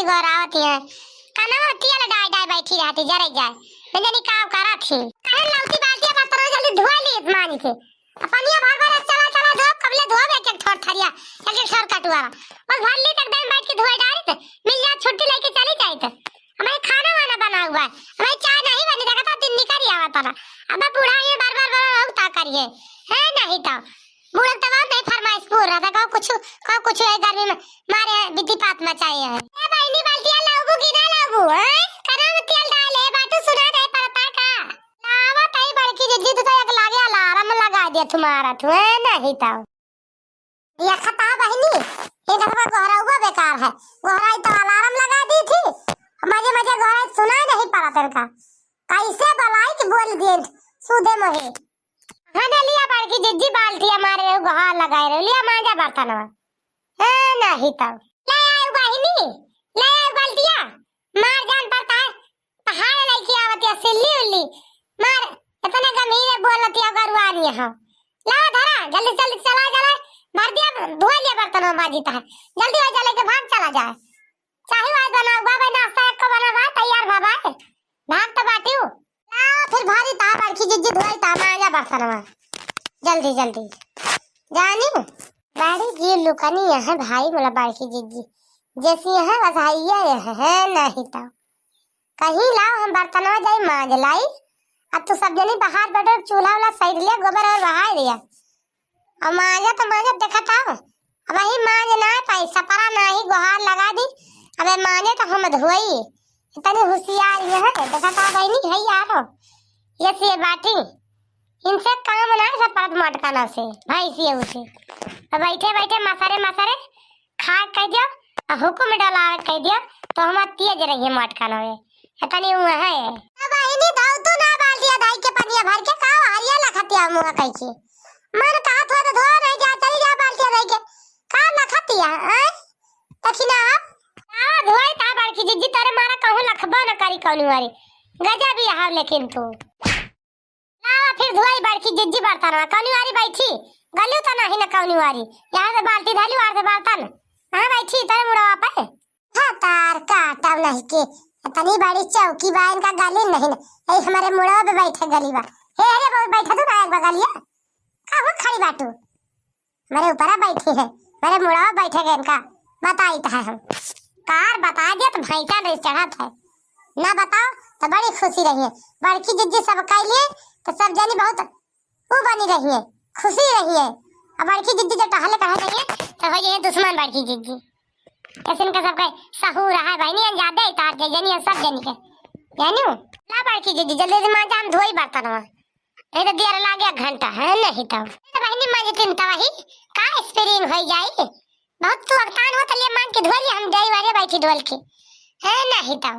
थी गोरावत है कनवा तिया डाय डाय बैठी रहती जरे जाए मैं जानी काम करा थी कहन लौटी बाल्टी बर्तन जल्दी धोई ली मानी के अपनिया भर भर चला चला धो कबले धो एक एक थोड़ थरिया एक एक सर कटवा बस भर ली तक बैठ के धोई डाली मिल जा छुट्टी लेके चली जाए तो हमें खाना वाना बना हुआ है हमें चाय नहीं बनी देखा था दिन निकल आवा था अब बूढ़ा ये बार बार रोकता करिए है नहीं तो बूढ़ा तो नहीं फरमाइश पूरा था कुछ है गर्मी में मारे बिती पात मचाई है ए बहनी बाल्टिया लाबू की ना लाबू हैं करा में तेल डाले बाटू सुना दे पड़ता का लावा तई बड़की जिद्दी तो एक लागे अलार्म लगा दे तुम्हारा तू है नहीं तो ये खता बहनी ये दफा गोहरा हुआ बेकार है गोहरा तो अलार्म लगा दी थी मजे मजे गोहरा सुना नहीं पड़ा तेरे का कैसे बलाई कि बोल दिए सूदे मोहे हने लिया बड़की जिज्जी बाल्टी हमारे गोहा लगाए रे लिया मांजा बर्तन है नहीं तो ले आयो बहिनी ले आयो बाल्टिया मार जान पड़ता है पहाड़ लेके आवत है सिल्ली उल्ली मार इतने गंभीर बोलती है गरुआनी है ला धरा जल्दी जल्दी चला चला भर दिया धोई लिया बर्तन में बाजीता है जल्दी आ जा लेके भाग चला जाए चाहे वाई बनाओ बाबा नाश्ता एक को बना तैयार बाबा भाग तो बाटियो फिर भारी ता बड़की जिज्जी धोई ता मांजा बर्तन में जल्दी जल्दी जानी बड़ी जी लुकनी है भाई मोला बड़की जिज्जी जैसी है बस आइया है नहीं तो कहीं लाओ हम बर्तन में जाई मांज लाई अब तो सब जनी बाहर बैठो चूल्हा वाला सही लिया गोबर और बहा दिया अब मांजा तो मांजा देखा था अब वही मांज ना पाई सपरा ना ही गुहार लगा दी अबे मांजे तो हम धोई इतनी होशियार है देखा था बहनी है यार ये बाटी इनसे काम ना सब परत मटकाना से भाई सी उसे अब बैठे बैठे मसारे मसारे खा कह दियो और हुक्म डाला कह दियो तो हम तेज रहिए मटकाना में इतनी हुआ है अब बहनी दाऊ तू ना बाल्टिया दाई के पनिया भर के खाओ हरिया लखतिया मुंह कह के मन कहा थोड़ा धो नहीं जा चली जा बाल्टिया दाई के का लखतिया हैं तखिना धोई ता बड़की जिज्जी तारे मारा कहूं लखबा न करी कौनी वारी गजब ही हाव लेकिन तू लावा फिर धोई बड़की जिज्जी बर्तन में कौनी वारी बैठी गलू तो नहीं न कौनी वारी यहां से बाल्टी धाली वार से बर्तन हां बैठी तारे मुड़वा पे तार काटा नहीं के इतनी बड़ी चौकी बा इनका गली नहीं ए हमारे मुड़वा पे बैठे गली बा हे अरे बहुत बैठा तू ना एक बगलिया कहां खड़ी बाटू मेरे ऊपर बैठी है मेरे मुड़वा बैठे गए इनका बताई था हम कार बता दिया तो भैंसा नहीं चढ़ा था ना बताओ तो बड़ी खुशी रही है बड़की जिज्जी सब कह लिए तो सब जानी बहुत वो बनी रही है खुशी रही है अब बड़की जिज्जी जब टहले कहा रही है तो हो ये दुश्मन बड़की जिज्जी ऐसे इनका सब सहू रहा है भाई नहीं अंजादे तार के जानी सब जानी के जानू ला बड़की जिज्जी जल्दी से मां जान धोई बर्तन में नहीं तो देर लागे घंटा है नहीं तो बहनी मां जितनी तवाही का एक्सपीरियंस हो जाए बहुत तू अगतान हो तो ले मान के धोली हम जाई वाले बैठी धोल के है नहीं तो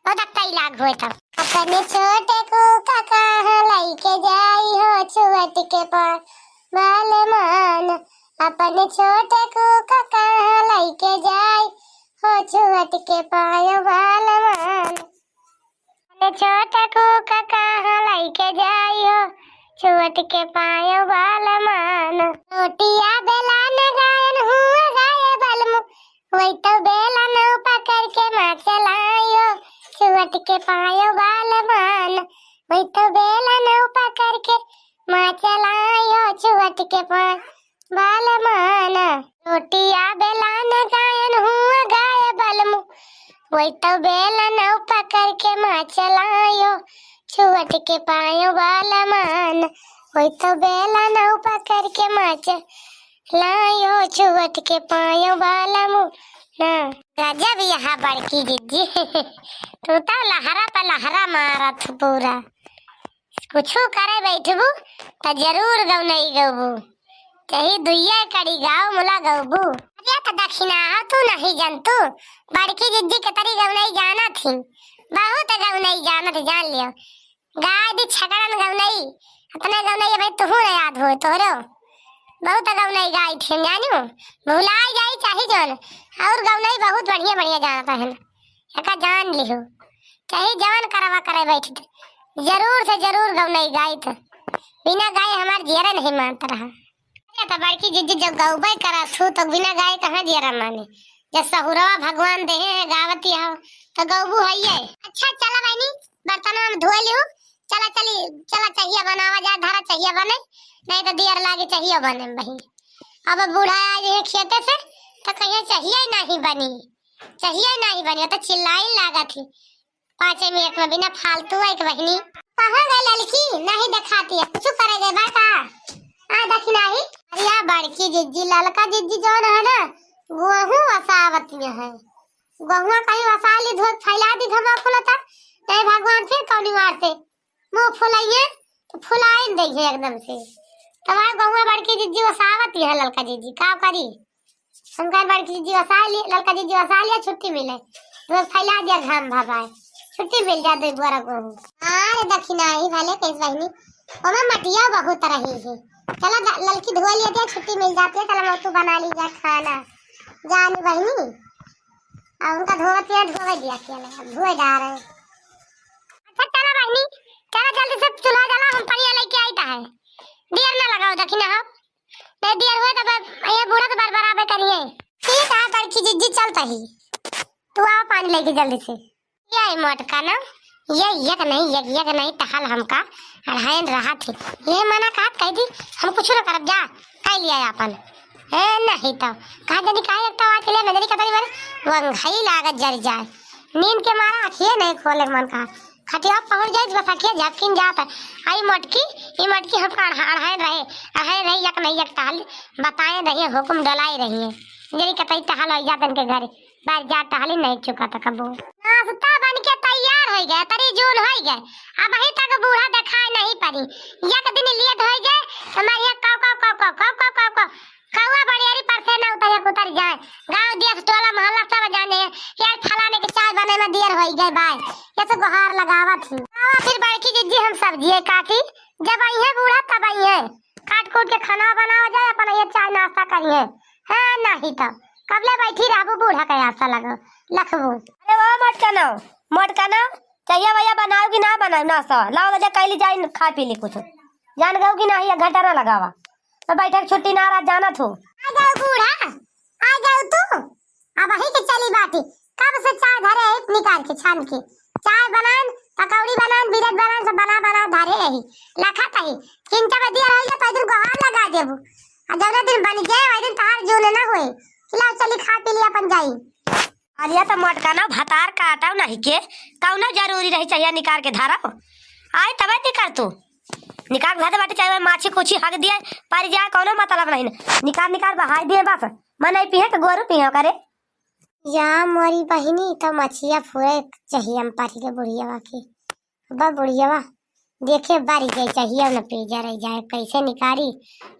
बहुत अच्छा इलाज हुए तो अपने छोटे को काका लेके जाई हो छुअट के पास बाल मान अपने छोटे को काका लेके जाई हो छुअट के पायो बाल मान अपने छोटे को काका लेके जाई हो छुअट के पायो बाल मान रोटिया बेलान गायन हुआ गाये बलमु वही तो बेला नौ पकड़ के माँ चलायो छुअट के पायो बाल मान वही तो बेला नौ पकड़ के माँ चलायो छुअट के पायो बाल मान रोटिया बेलान गायन हुआ गाये बलमु वही तो बेला नौ पकड़ के माँ चलायो छुअट के पायो बाल मान वही तो बेला नौ पकड़ के माँ लायो छुअट के पायो बाला मु ना गजब यहाँ बड़की जिज्जी तू तो लहरा पर लहरा मारा था पूरा कुछ करे बैठबू तो जरूर गौ नहीं गबू कहीं दुइया कड़ी गाँव मुला गबू अरे तो दक्षिणा तू नहीं जानतू बड़की जिज्जी के तरी गौ नहीं जाना थी बहुत गौ नहीं जाना थी जान लियो गाय दी छगड़न गौ नहीं अपने गौ नहीं भाई तू ना याद हो तोरो बहुत गौ नहीं गाय थी जानू भुलाई जाई चाहे जोन और गौ नहीं बहुत बढ़िया बढ़िया जाना है एका जान लिहो कहीं जवान करवा करे बैठी जरूर से जरूर गौ नहीं गाय तो बिना गाय हमार जियरा नहीं मानता रहा तो बड़की जिज्जी जब गौबाई करा थू तो बिना गाय कहाँ जियरा माने जब सहुरवा भगवान दे है गावती हो तो गौबू है। अच्छा चला बहनी बर्तन में धो लियो। चला चाहिए बनावा जा धारा चाहिए बने नहीं तो देर लागे चाहिए बने बहन। अब बूढ़ा आज है खेते से तो कहीं चाहिए नहीं बनी तो चिल्लाई लागा थी 5 मिनट में बिना फालतू एक बहनी। कहाँ गई लड़की नहीं दिखाती है कुछ करे गए बाका आ देखी नहीं। अरे बड़की जिज्जी ललका जिज्जी जो है ना गेहूं वसावती है। गेहूं कहीं वसाली धोक फैला दी धमा फुलता नहीं भगवान फिर कौनी मार से मुंह फुलाइए तो फुलाई देंगे एकदम से। तब गेहूं बड़की जिज्जी वसावती है ललका जिज्जी का करी शंकर बड़की जिज्जी वसा ली ललका जिज्जी वसा लिया छुट्टी मिले धोक फैला दिया घाम भगाए छुट्टी मिल जाती बोरा गेहूं। अरे दक्षिणा ही भले कैसे बहनी ओमे मटिया बहुत रही है। चला लड़की धो लिया दिया छुट्टी मिल जाती है। चला मोटू बना लीजिए खाना जानी बहनी और उनका धोवती है धोवे दिया केला धोए जा रहे। अच्छा चला बहनी चला जल्दी से चूल्हा जला हम पनिया लेके आईता है देर ना लगाओ दक्षिणा हो नहीं देर हुए तो ये बूढ़ा तो बरबराबे करिए। ठीक है बड़की जिज्जी चलता ही तू आओ पानी लेके जल्दी से। ये मोटका ना ये यक नहीं टहल हमका अढ़ाइन रहा थी ये मना कह दी हम कुछ ना करब जा कह लिया अपन है नहीं तो कहा जनी काहे एक तो आके ले नजरी कतरी मारे वंघई लागत जर जाए नींद के मारा आखिए नहीं खोले मन का खटिया पहुंच जाए बस आखिए झपकिन जाता आई मटकी हमका अढ़ाइन रही यक नहीं यक टहल बताए रही हुक्म डलाई रही है जरी कतई टहल हो जातन के घर बाहर जा टहली नहीं चुका था कबो नाश्ता बन के तैयार हो गया तरी जून हो गए अब अभी तक बूढ़ा दिखाई नहीं पड़ी एक दिन लेट हो गए हमारे काव कौवा बड़ियारी पर से ना उतर जाए गांव देश टोला मोहल्ला सब जाने यार फलाने के चाय बने में देर हो गई बाय ये तो गुहार लगावा थी फिर बड़की जिज्जी हम सब्जी काटी जब आई है बूढ़ा तब आई है काट के खाना बनावा जाए अपन ये चाय नाश्ता करिए है नहीं तो कबले बैठी रहबू बूढ़ा का आशा लगा लखबू। अरे वो मोटका ना चाहिए भैया बनाओ कि ना बनाओ नाश्ता लाओ जा कैली जाए खा पी ली कुछ जान गयो कि नहीं घंटा ना लगावा तो बैठक छुट्टी ना रहा जाना थू आ जाओ बूढ़ा आ जाओ तू अब वही के चली बाटी कब से चाय धरे निकाल के छान के चाय बनान पकौड़ी बनान बिरेड बनान सब बना धरे रही लखा कही चिंता में दिया रही तो दिन गुहार लगा देबू आ जब दिन बन गए वही दिन तहार जून ना होए खिलाओ चली खा पी लिया अपन जाई। अरे तो मोटका ना भतार काटाओ नहीं के कौनो जरूरी रही चाहिए निकाल के धारा आए तब निकाल तू निकाल धारे बाटे चाहे माछी कुछी हक दिए पर जाए कौनो मतलब नहीं निकाल बहाई दिए बस मन नहीं पिए तो गोरू पिए करे या मोरी बहिनी तो मछिया फुए चाहिए हम पारी के बुढ़िया की बा बुढ़िया देखे बारी जाए चाहिए न पे जा रही जाए कैसे निकारी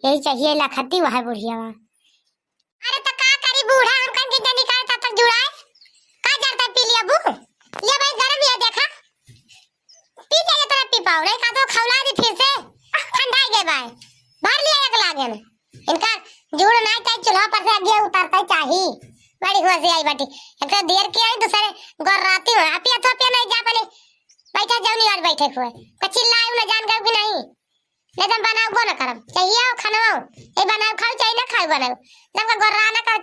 यही चाहिए लखती वह बुढ़िया। अरे तो का करी बूढ़ा हम कन के निकालता तक जुड़ाए का जरता पी लिया बू ले भाई गरम लिया देखा पी के तरह पी पाओ रे का तो खवला दी फिर से ठंडा गए भाई भर लिया एक लागे न इनका जुड़ ना चाहिए चूल्हा पर से आगे उतारता चाहिए बड़ी खुशी आई बाटी एक देर के आई दूसरे गर्राती हो अपिया तो अपिया नहीं जा पले बैठा जाऊनी और बैठे हुए चिल्लाए न जान गए कि नहीं ले तुम बनाओ को ना करम चाहिए आओ खानाओ ए बनाओ खाओ चाहिए ना खाओ बनाओ जब गर्राना का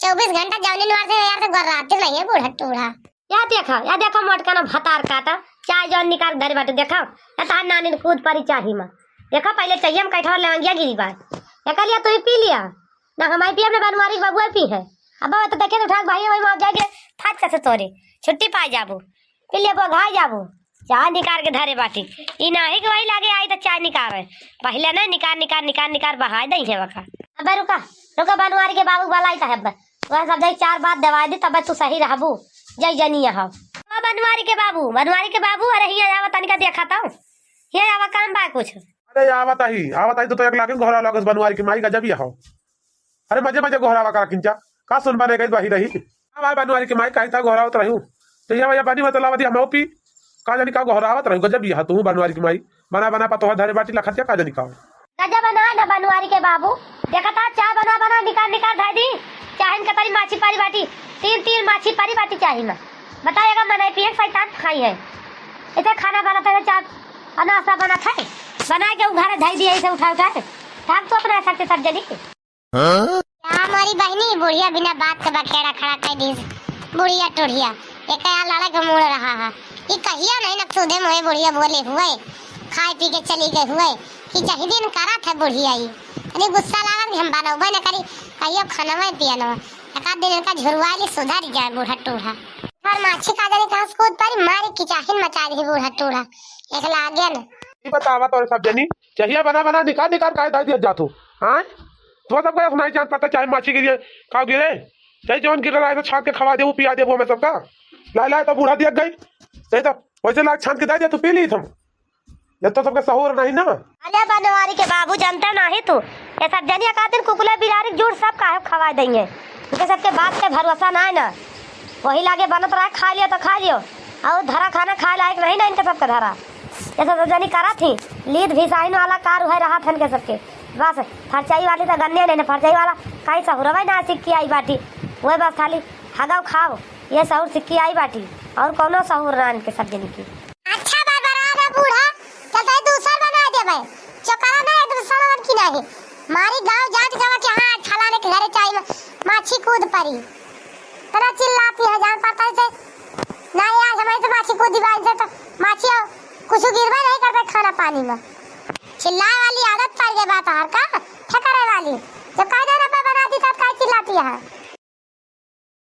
24 घंटा जाऊनी निवार से यार तो गर्राती नहीं है बूढ़ा टूढ़ा। या देखो मोटका ना भतार काटा चाय जौन निकाल धरे बाटे देखो या तार नानी ने कूद परी चाही मां देखो पहले चाहिए हम कैठा लेंगिया गिरी बात एक लिया तू पी लिया ना हमारी पी अपने बनवारी बबुआ पी है अब तो देखे तो ठाक भाई वही जाके फाट कैसे तोरे छुट्टी पा जाबू पी लिया बघाई जाबू चाय निकाल के धरे बाटी ई नाही के वही लागे आई तो चाय निकाल पहले ना निकाल बहाई दई है वका। अब रुका बनवारी के बाबू वाला आई था वह सब जाई 4 बात दवाई दी तब तू सही रहबू जय जनिया हो बनवारी के बाबू अरे हिया आवा तनिका देखा था ये आवा काम बा कुछ अरे आवत आई तो एक लागे घोरा लागस बनवारी की माई गजब हो अरे मजे घोरावा का किंचा का सुन बने गई बाही रही हमारे बनवारी की माई कही था घोरावत रहूं तो ये भैया पानी मतलावती हम पी का जानी का घोरावत रहूं गजब यह तू बनवारी की माई बना पतो धरे बाटी लखतिया का जानी का गजब बना ना बनवारी के बाबू देखा था चाय बना निकाल धर दी चाहन कतरी माछी पारी बाटी तीन माछी पारी बाटी चाहिए ना बताएगा मनाई पिए शैतान खाई है इतना खाना बनाता है चाय नाश्ता बना खाए बना के उघारे धई दिए ऐसे उठा ठाक तो अपना सकते सब जनी क्या हमारी बहनी बुढ़िया बिना बात के बखेड़ा खड़ा कर दी बुढ़िया टोढ़िया एक लड़ा के मुड़ रहा है ये कहिया नहीं न सुधे मोहे बुढ़िया बोले हुए खाए पी के चली गए हुए कि चाहिए दिन करा था बुढ़िया ही अरे गुस्सा लगा कि हम बनौबे न करी कहियो खाना में पिया न एक आध दिन का झुरवाली सुधर जाए बूढ़ा टूढ़ा और माछी का जाने कहां से कूद पड़ी मारी की चाहिन मचा दी बूढ़ा टूढ़ा एक लागे न ये बतावा तो सब जनी चाहिए बना बना निकाल निकाल काय दाई दिया जातू हां तो सब का सुनाई जान पता चाहे माछी गिरे का गिरे चाहे जवन गिर रहा है तो छान के खवा दे वो पिया दे वो में सबका ला ला तो बूढ़ा दिया गई सही तो वैसे लाग छान के दे दिया तू पी ली तुम ये तो सबके सहूर नहीं ना अरे बनवारी के बाबू जानता नहीं तू ये सब जनिया का दिन कुकुला बिलारी जुड़ सब काहे खवा देंगे उनके सबके बात पे भरोसा ना है ना वही लागे बनत रहा खा लियो तो खा लियो और धरा खाना खाए लायक नहीं ना इनके सबके धरा ये सब जनी करा थी लीद भिसाइन वाला कार है रहा था इनके सबके बस फरचाई वाली तो गन्ने नहीं फरचाई वाला कहीं सहूरवा ना सिक्की आई बाटी वही बस खाली हगाओ खाओ ये सहूर सिक्की आई बाटी और कौनो सहूर ना इनके सब जनी की अच्छा बरबरा बूढ़ा चल भाई दूसरा बना दे भाई चकरा ना एकदम सड़वन की नहीं मारी गांव जाट जावा के हां छलाने के घरे चाहिए माछी कूद पड़ी तरा चिल्लाती है जान पता है ना यार हमारे तो माछी कूदी बाई से तो माछी कुछ गिरवा नहीं करते खाना पानी में चिल्लाए वाली आदत पड़ गई बात हर का ठकरे वाली जब कायदा ना बनाती तब काय चिल्लाती है